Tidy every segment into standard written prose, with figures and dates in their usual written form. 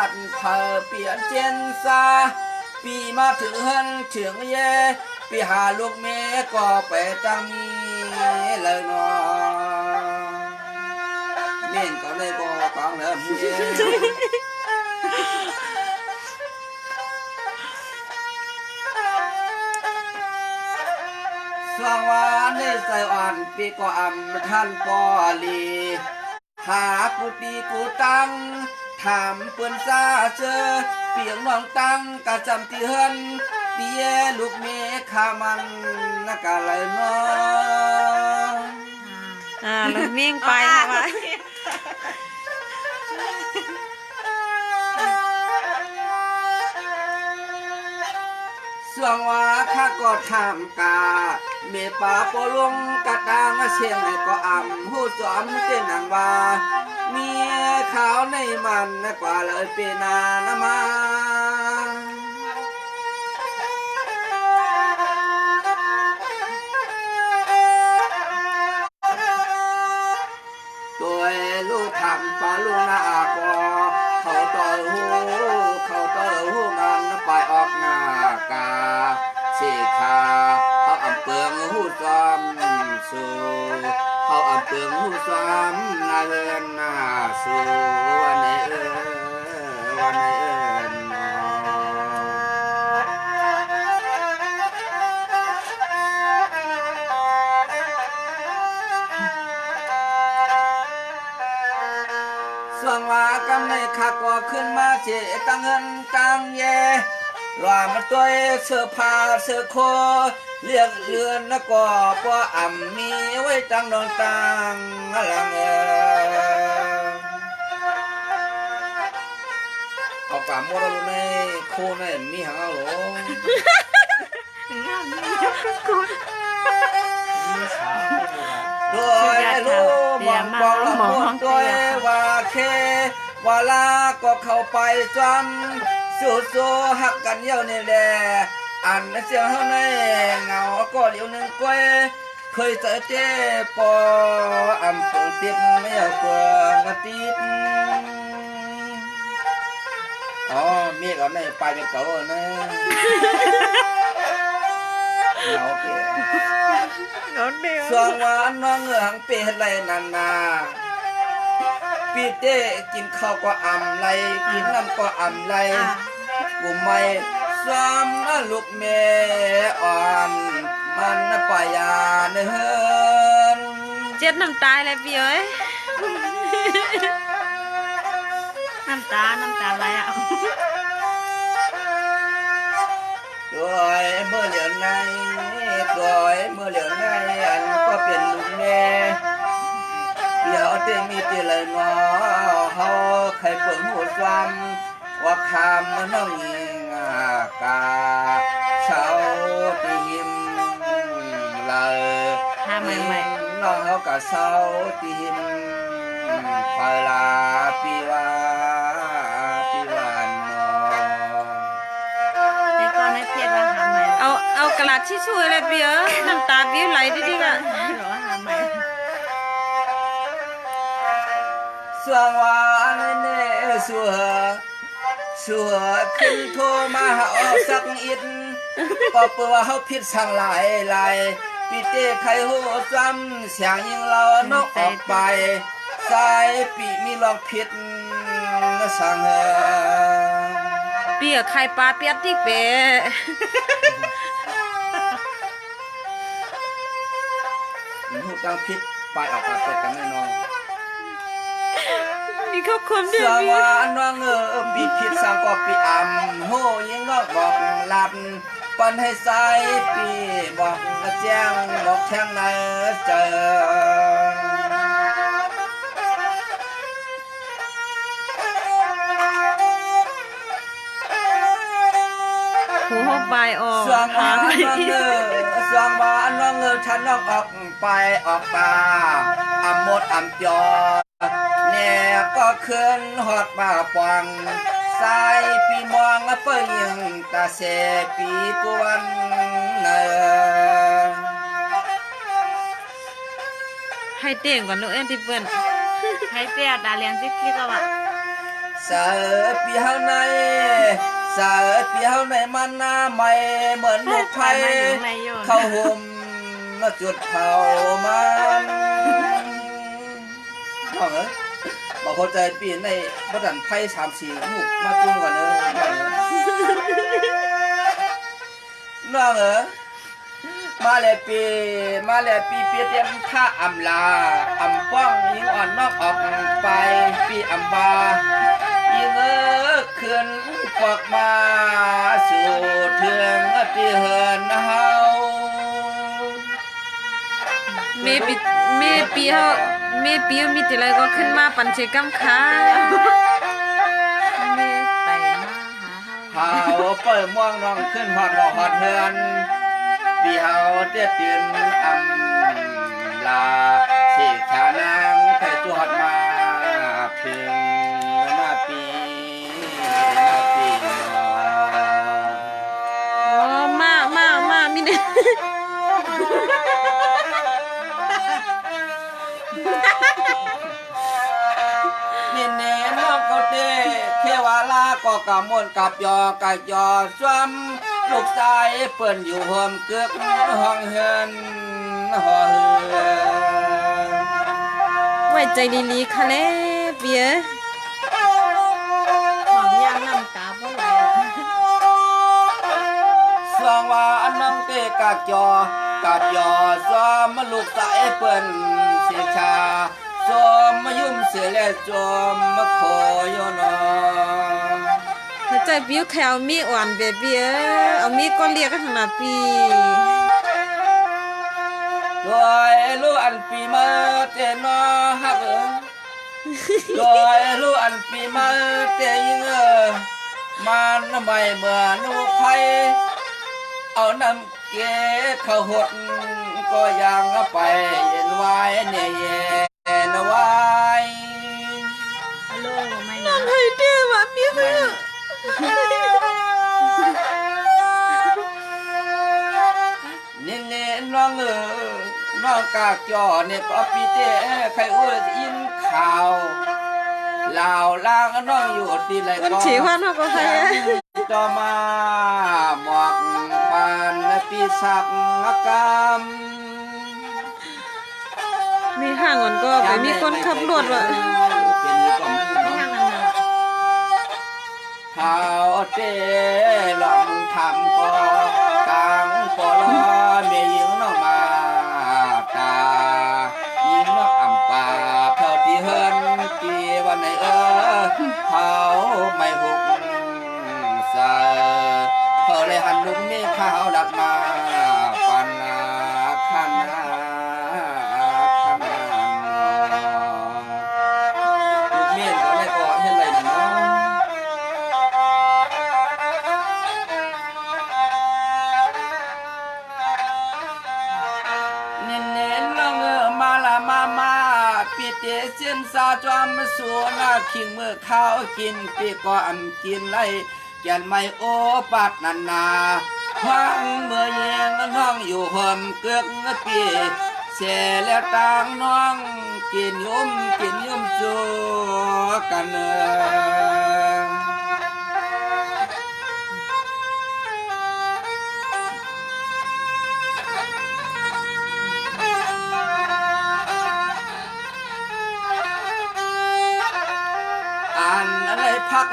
ดเผอเปลี่ยนเจนซาปีมาถึงเฮินถึงเย่ปีหาลูกเมก็ไปตั้งมีเลยเนาะเม่นก็เลยก็ฟังแล้วมีสว่างวานในใส่อ่อนปีก็อำท่านปอลีหากูตีกูตังถามเปิ้นซาเจอเปียงน้องตังกะจำที่เฮินเปียลูกเมขามันนักอะไรเนาะลูกเมี่ยงไปไว้ส่วงว่าข้าก็ทำกาเมป่าปอลงกะตางเชียงไหนก็อ่ำหูจอมเต้นหนังว่าเมียขาวในมันกว่าเลยเป็นนานามาตัวลูกทำปลาลูกนาก็เขาต่อหูมันไปออกหน้ากาสีขาเขาอำเปืองหูจอมสู่เขาอำเปืองหูจอมนาเลินนาสู่วันไหนวันไหนส่วนว่ากำในข้าก็ขึ้นมาเจตังเงินตังเย่รอมาตัวเสื้อผ้าเสื้อโคเรียกเรือนนะก็ป้ออ่ำมีไว้ตังดองตังอะไรเงี้ยเอาปากมัวเราในโคในมีหางหรอโดยลูกมองบอกละมุนโดยว่าเคว่าลาก็เข้าไปจำสู้หักกันเย้านี่แหละอันเสียงเฮาในเงาก็เดียวนึงก้อยเคยเจอเจ๊ปออำเปิงติดไม่เอาเปิงกติดอ๋อมีก่อนในไปเป็นเก่านะเงาเปียสวงวานน้องเหงืองเปียไรนานาปีเต้กินข้าวก็อ่ำไรกินน้ำก็อ่ำไรกูไม่ซ้ำนะลูกแม่อ่อนมันนะปายาเนื้อเจ็ดน้ำตาเลยพี่เอ้ยน้ำตาอะไรอ่ะด้วยเมื่อเหลียวในด้วยเมื่อเหลียวในอันก็เป็นลูกแม่เดี๋ยวเต็มมีตีเลยเนาะเฮาใครเปิดหัวจำว่าคำน้องยิงกาเช้าตีหิมเลยน้องเฮากะเช้าตีหิมพาลาปีวานเนาะในก่อนในเพจว่าหาใหม่เอากระดาษที่ช่วยเลยพี่เอ้ยน้ำตาพี่ไหลดิๆอ่ะหรอหาใหม่สวงวานเน่สัวขึ้นโทรมาหาเอาสักอิดก็เปื่อเฮาผิดสั่งหลายปีเต้ไข่หูจำเสียงยิงเรานกออกไปสายปีมีลองผิดสั่งเปียไข่ปลาเปียที่เปหูตังผิดไปออกมาเป็ดกันแน่นอนมีข้อความเดียวสวรรค์ว่าปีผิดสังก็ปีอ่ำโหยิงนอกบอกลับปันให้ใส่ปีบอกแจ้งบอกแทงในเจอหูหกใบออกสวงวานว่าฉันน้องออกไปออกตาอ่ำหมดอ่ำจอเนี่ยก็ขึ้นหอดมาปองสายปีมองเปิ้งยังตาเสปีกวนเนอให้เต่งก่อนลูกเอ็นที่เปิ้นให้เตี้ยตาเลียนซิคิดว่าส สาปีเฮาในสาปีเฮาในมันหน้าใหม่เหมือนหมกไผ่เข้าห่มมาจุดเผามันน้องเอ้ยบอกเข้าใจปีในบัดันไผ่3-4ลูกมาจุ่มกันเด้อน้องเอ้ยมาแล้วปีเปียเตรียมท่าอำลาอำป้องยิงอ่อนนอกออกไปปีอำบายิงคืนปอกมาสู่เทืองปีเหินเฮาเมปีเฮามีติไรก็ขึ้นมาปันเชกัมค้าเมไปมาเฮาเปิดม่วงน้องขึ้นหอดเฮือนปีเฮาเตี้ยตื่นอำลาสิขานางไข่จวดมาเพียงมาปีอ๋อมามีเนี่ยนี่เนน้องเขาเต้เทวาลาก็กะมวนกับยอกะยอซ้ำลูกชายเปิ้นอยู่ห่มเกือกห้องเฮือนหอเฮือนไว้ใจลีๆค่ะแลเปียของย่างน้ำตาบ่ไหลสองว่าน้องเต้กับยซ้อมลูกชายเปิ้นสิชาซ้อมมายุ่มเสียแล้วจอมมาขออยู่นอถ้าใจปิ้วแควมีอ่อนเบียเอามีก็เรียกกันมาปีด้วยลูกอันปีมาเตนอฮักด้วยลูกอันปีมาเตยิงมันไม่เมื่อนูไผเอาน้ำเกเข้าหดก็ยังไปเย็นไว้เนี่ยเย็นไว้ฮัลโหลไม่นะให้เด้อมามีเพื่อนี่น้องน้องกากจอเนี่ยก็ปีเต้ใครอ้วนอินข่าวลาวล่างน้องอยู่ที่ไรก็ฉีวันเขาก็ใครจอมาหมอกปานปีศักกรรมมีห่างก่อนก็ไปมีคนขับรถว่ะเป็นก่อนไม่ห่างกันนะเท้าเต้ลองทำก็กลางปอลอเมียยิงน้องมาตายิงน้องอ่ำป่าเท่าที่เฮินปีวันไหนเท้าไม่หุกเสือพอเลยหันลุงนี่ข้าวดักมาปันขันลูกเมียนก็เลยก็เห็นไรนะน้องเน้นๆลงมาละมาปีเตเส้นซาจอมสัวหน้าขิงเมื่อข้าวกินปีก็อำกินไรแก่นไม่โอปัดนันนาฟังเมื่อเย็นน้องอยู่ห่มเกือกปีเสียแล้วต่างน้องกินยุ่มจูกันอะไรพัก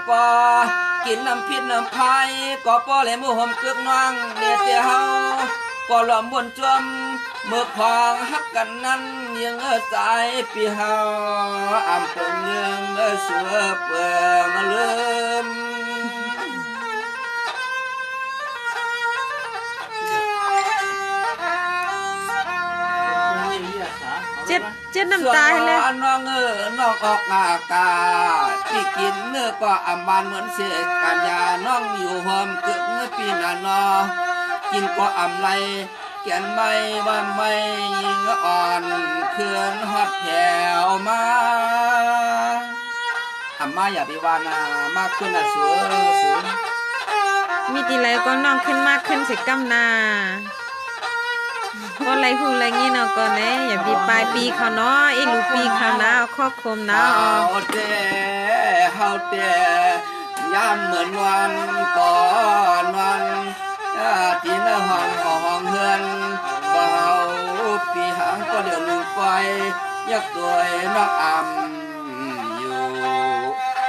ก็กินน้ำพิษน้ำพายก็ป้อเลยมือห่มเกือกน้องเนี่ยเตี้ยเฮาก็หล่อมวนจวมเมื่อพองฮักกันนั้นยังสายปีเฮาอำเปิงเนืองเสือเปิงลืมเจ็ดน้ำตาเลยน้องน้องออกอากาที่กินเนื้อก็อำบานเหมือนเสียกันยาน้องอยู่หอมเกือบเมื่อปีนานอกินก็อำไรแก่นไม่ว่าไม่ยิงอ่อนเคลื่อนฮอดแถวมาอำมาอย่าไปว่านามากขึ้นนะสูงมีทีไรก็น้องขึ้นมากขึ้นสิกำนาก็ไรหูไรงี้เนาะก็เนี่ยอย่าปีปลายปีเขาเนาะไอ้ลูกปีเขานะเอาครอบคลุมนะเอาเด้เฮา เตียยามเหมือนวันก่อนวันที่หน้าห้องเฮือนเบาปีหางก็เดี๋ยวหนึ่งไฟยักตัวนอกอ่ำอยู่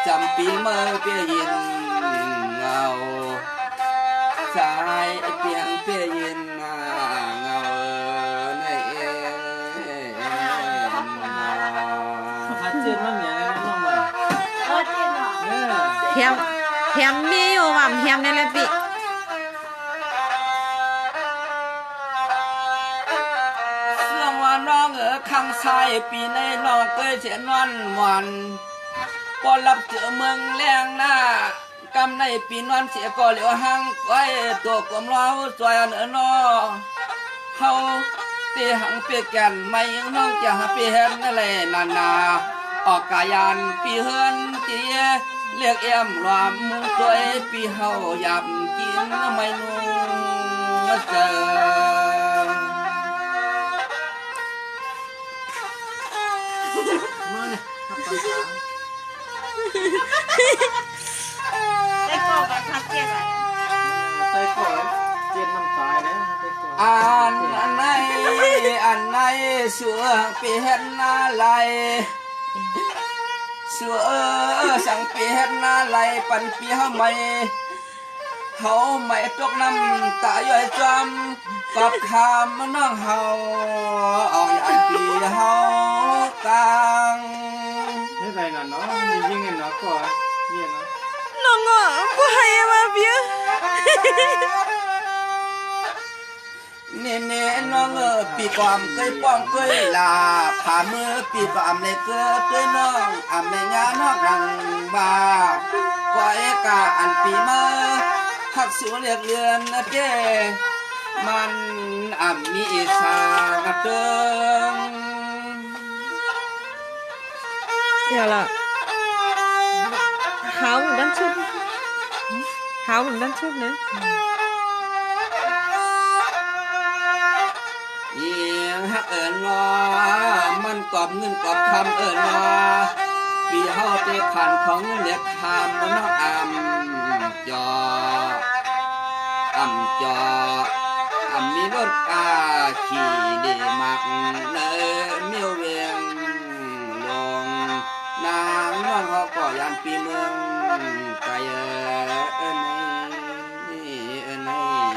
จำปีเมื่อเปียยินเงาสายเปียงเปียยินเงาใน他见了面来弄嘛，เฮียมมีอยู่ว่าเฮียมนี่แหละปี เสื่องว่าน้องข้างซ้ายปีในน้องเคยเสียนวันวันพอรับเจอเมืองแรงหน้ากำในปีนวันเสียก็เหลียวหังก้อยตัวกลมล้อสวยเนื้อนอเฮาตีหังเปียกันไม่ยังน้องจะหาปีเห็นนั่นแหละนาออกกายานปีเฮือนเจียเรียกเอี่ยมรวมตัวปีเฮาหยับกินไม่นุ่งเจอ 妈呢，他干啥？ ได้กอกกับทักเกียร์ 在搞见มันตายเลย在搞。อันไหนชัวเปลี่ยนอะไรชัวสั่งเปลี่ยนอะไรปันเปียใหม่เขาไม่ตกน้ำตาย่อยจำกับคำน้องเฮาออกอย่างปีเฮากลาง นี่ไรน่ะเนาะมียิงเงินเนาะก็ยิงเนาะ น้องอ่ะกูให้มาเบี้ย เน่น้องปีความเคยป้องเคยลาผ่ามือปีความเลยเกิดด้วยน้องอำแม่ยาน้องรังบาก็เอกาอันปีมาหักสูเรียกเรือนนะเจ้มันมีอิสากระเติง เดี๋ยวละหาวเหมือนด้านชุดหาวเหมือนด้านชุดนะ เอียงฮักรอมันกอบเงินกอบคำรอปีเฮาเตะขันของเงินเรียกคำมันน้องจอจอมีรถกาขี่เดมักเนเมียวเวียงลงนางน้องเขาก็ยันปีเมืองไกลในนอ เ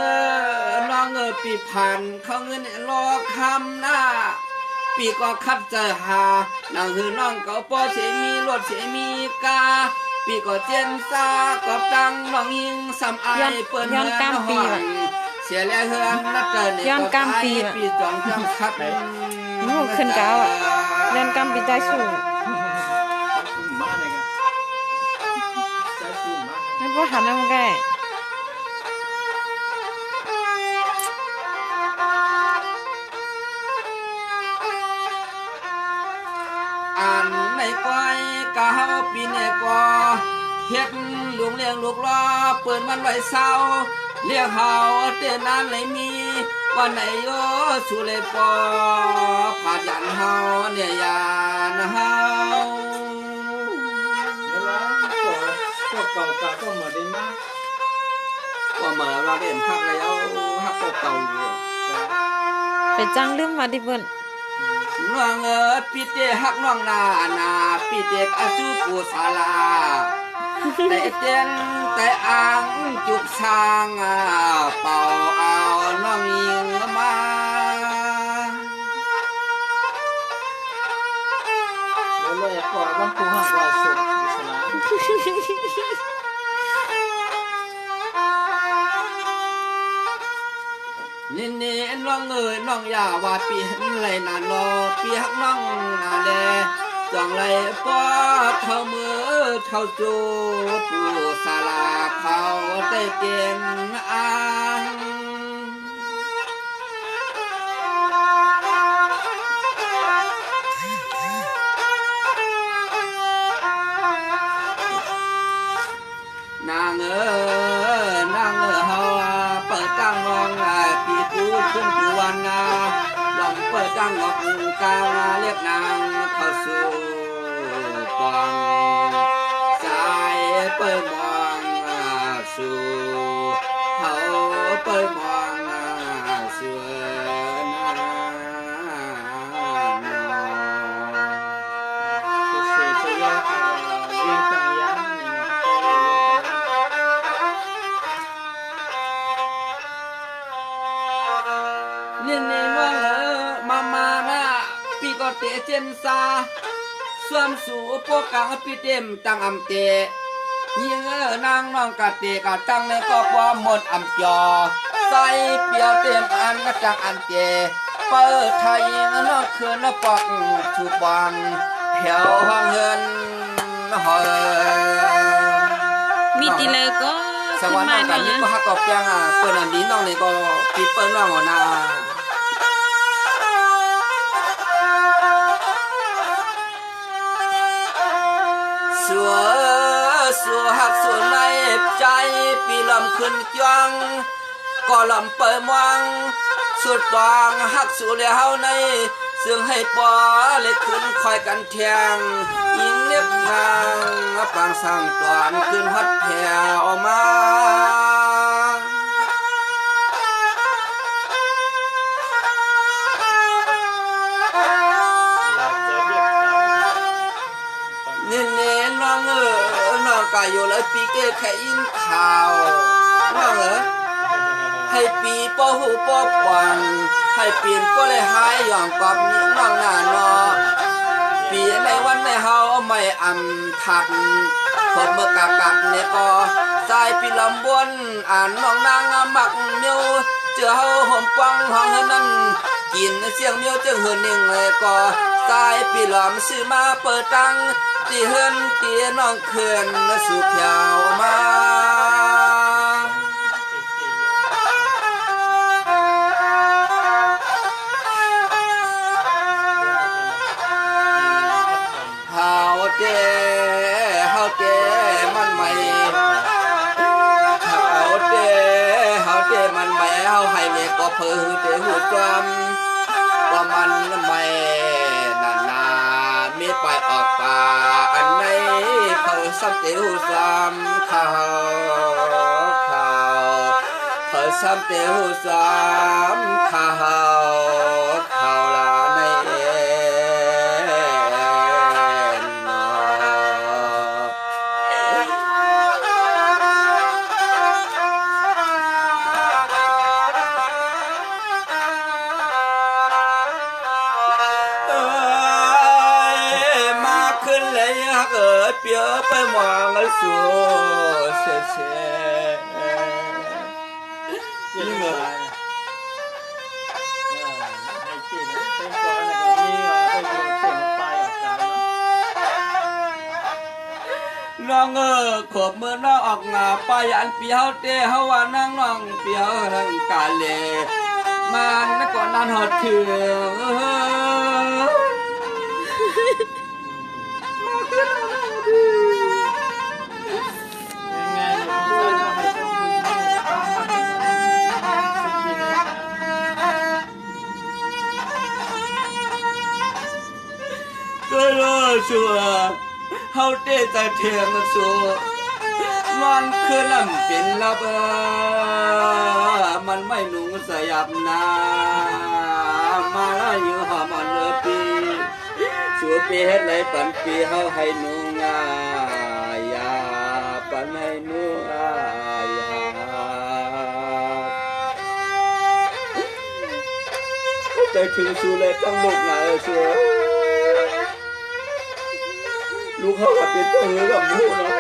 น่น้องปีผ่านเขาเงินรอคำหน้าปีก็คัดเจอหานางหือน้องก็พอเสียมีรถเสียมีกาปีก็เจนซาก็ตังน้องยิงสำอายเปิ้นเฮือนหอนเสียแล้วเฮือนนัดเกินเนี่ยก็ตายปีจองจังคัด โอ้ขึ้นกาวอ่ะเรียนกำปีใจสูง 妈那个，再说妈。 นั่นว่าหันแล้วมันแก่ อันในก้อยกะเฮาปีในก่อเฮ็ดลุงเลี้ยงลูกล้อเปิดมันไว้เศร้าเรียกเฮาเต้นนานเลยมีวันไหนโยสุเลยปอผาดยันเฮาเนี่ยยานเฮา 原来ก็เก่าตาก็มาได้มา ก็มาเราเล่นพักแล้วฮักเก่าอยู่ ไปจ้างลืมมาดิเบิ้น น้องปีเตฮักน้องนาปีเตกอาจูปูศาลาแต่เต้นแต่อ่างจุกช้างเป่าเอาน้องยิงมา แล้วเลยก็ต้องพูดหักว่าสุดอิสลาม นี่น้องน้องอย่าว่าปีหันไหลนานรอปีหักน้องนาแลจองไหลป้อเท่ามือเท่าจูปูศาลาเขาได้เตียนอ่าง จังงอกกาเรียกนางเข้าสู่ปองสายเปิดมองสู่เฮาเปิดมองสู่เตเจนซาสวมสู่พวกกางปีเต็มตังอำเตยิงนางน้องกะเตกะตังในก็พอหมดอำจอใส่เปียวเต็มอันจังอันเจเปิดไทยน้องคืนน้องปอกถูกบังแถวห้องเงินหอยมีตีเลยก็สวรรค์น้องกันนี่ก็ฮักกอกแกงเปิ้นอันนี้น้องนี่ก็ปีเปิ้นน้องหัวหน้าสัวหักสัวในใจปีลำขึ้นจังก็ลำเปิดมวังสุดตองหักสัวเลี้ยวในซึ่งให้ปอเล็กขึ้นคอยกันแทงยิงเล็บนางปางสร้างตอนขึ้นฮัดแผ่ออกมากายอยู่แล้วปีเก้แค่ยินข่าวว่าเหรอให้ปีป้อหูป้อปวันให้ปีนก็เลยหายอย่างกับนี้น้องหน้านอปีในวันในเฮาไม่อำทัดคนเมื่อกากัดเนี่ยก็สายปีลำบวนอ่านน้องนางมักเมียวเจอเฮาห่มปังห้องนั้นกินเสียงเมียวเจอเฮือนหนึ่งเลยก็สายปีหลอมซื้อมาเปิดตังตีเฮือนตีน้องเขื่อนสู่เพียวมาเฮาเจมันใหม่เฮาเจมันใหม่เฮาให้เมก็เพิ่งเตหูจอมว่ามันใหม่นามีไปออกป่าอันไหนเพิ่งซ้ำเตหูซ้ำข่าวเพิ่งซ้ำเตหูซ้ำข่าวลาในเปียไปมองสู่เชยิ่งเหรอให้กินเป็นก้อนก็มีไปดูเสียงปลายออกกันน้องขบมือน้องออกงาไปอันเปียวเตเฮาว่านั่งน้องเปียวทั้งกาเลมันนักก่อนนั้นหดถือก็รอชัวเฮาเตใจเทียงชัวนอนคือลำเป็นลับมันไม่หนุ่งสยับนามาละอยู่หอมอ่อนเลือปีชัวปีเฮ็ดไหนปันปีเฮาให้หนุ่งยาปันให้หนุ่งยาใจถึงชัวเลยต้องลุกหนาชัวลูกเขาเป็นตัวเหือกับมูเนาะ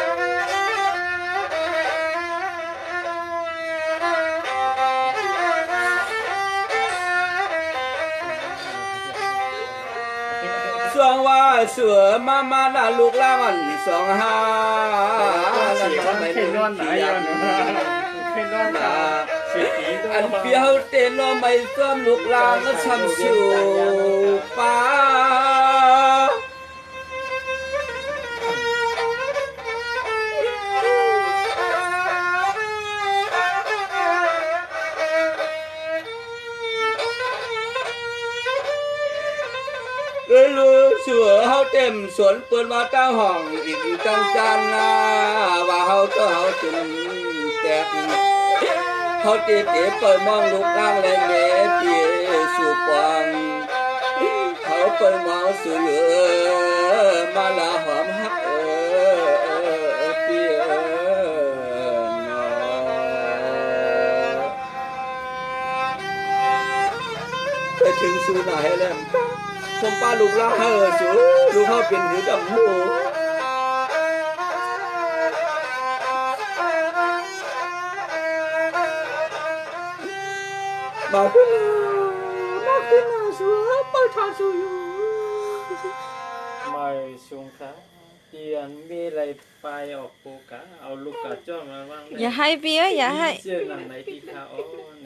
สวงว่าเสือมาหน้าลูกล่างสองห้านั่นมันไม่นอนไหนยันไม่นอนตาอันเปียวเต้นไม่ซ้อมลูกล่างช้ำชิวป้า มสวนเปิดมาตั้งห้องอีกอยู่จังจันนาว่าเฮาก็เฮาจนแตกเขาเตะเปิดมองลูกล่างแรงเงี้ยเปียสู่ปองเขาเปิดมองสู่เหลือมาลาหอมฮักเปียไปถึงสู่ไหนแล้วผมป้าลูกล่างสู่ลูกเขาเป็นหือจำหูมาขึ้นมาสู่ไปทางสู่อยู่ ไม่สูงครับเปลี่ยนมีอะไรไปออกโปกะเอาลูกกระจ้องมาบ้าง อย่าให้เปียอย่าให้ เจอหนังไหนที่ขาอ่อน